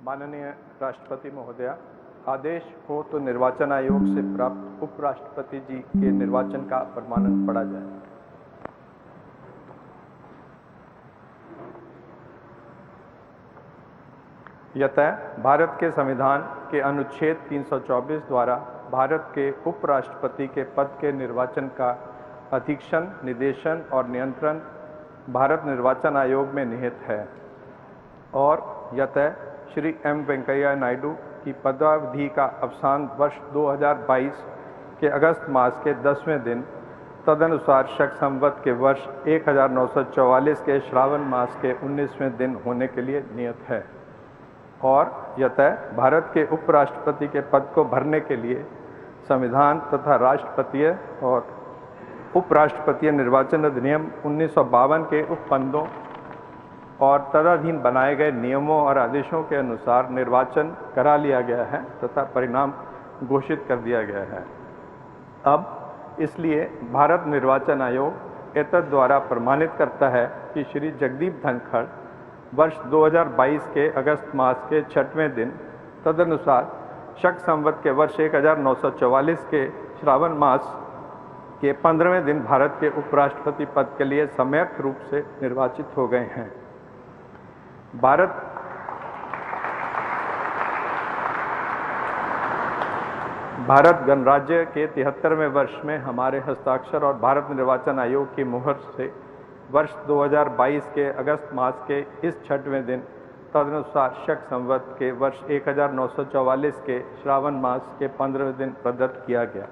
माननीय राष्ट्रपति महोदया, आदेश हो तो निर्वाचन आयोग से प्राप्त उपराष्ट्रपति जी के निर्वाचन का प्रमाणन पढ़ा जाए। यतः भारत के संविधान के अनुच्छेद 324 द्वारा भारत के उपराष्ट्रपति के पद के निर्वाचन का अधीक्षण, निर्देशन और नियंत्रण भारत निर्वाचन आयोग में निहित है और यतः श्री एम वेंकैया नायडू की पदावधि का अवसान वर्ष 2022 के अगस्त मास के 10वें दिन तदनुसार शक संवत के वर्ष 1944 के श्रावण मास के 19वें दिन होने के लिए नियत है और यतः भारत के उपराष्ट्रपति के पद को भरने के लिए संविधान तथा राष्ट्रपतीय और उपराष्ट्रपतीय निर्वाचन अधिनियम 1952 के उपबंधों और तदधीन बनाए गए नियमों और आदेशों के अनुसार निर्वाचन करा लिया गया है तथा परिणाम घोषित कर दिया गया है। अब इसलिए भारत निर्वाचन आयोग एतद द्वारा प्रमाणित करता है कि श्री जगदीप धनखड़ वर्ष 2022 के अगस्त मास के 6वें दिन तदनुसार शक संवत के वर्ष 1944 के श्रावण मास के 15वें दिन भारत के उपराष्ट्रपति पद के लिए सम्यक रूप से निर्वाचित हो गए हैं। भारत गणराज्य के 73वें वर्ष में हमारे हस्ताक्षर और भारत निर्वाचन आयोग की मुहर से वर्ष 2022 के अगस्त मास के इस 6वें दिन तदनुसार शक संवत के वर्ष 1944 के श्रावण मास के 15वें दिन प्रदत्त किया गया।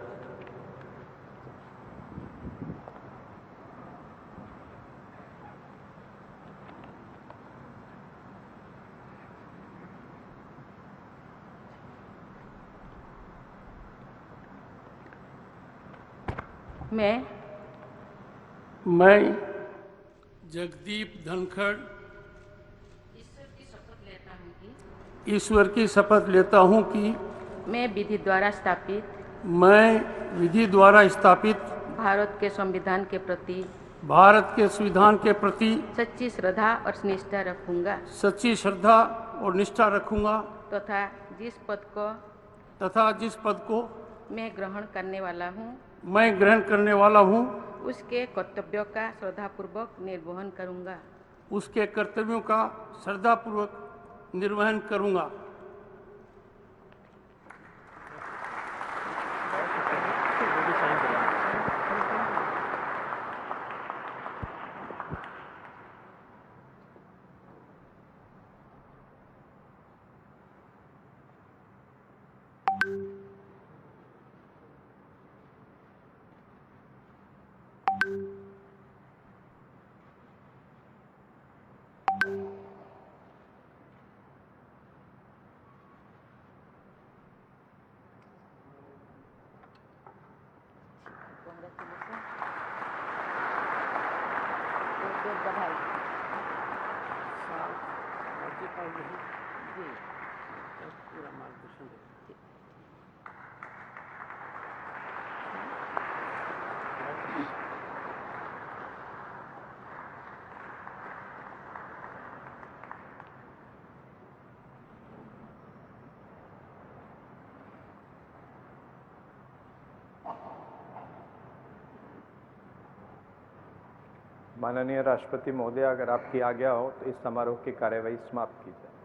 मैं जगदीप धनखड़ ईश्वर की शपथ लेता हूँ कि मैं विधि द्वारा स्थापित भारत के संविधान के प्रति सच्ची श्रद्धा और निष्ठा रखूंगा तथा जिस पद को मैं ग्रहण करने वाला हूँ उसके कर्तव्यों का श्रद्धापूर्वक निर्वहन करूंगा। माननीय राष्ट्रपति महोदय, अगर आपकी आज्ञा हो तो इस समारोह की कार्यवाही समाप्त की जाए।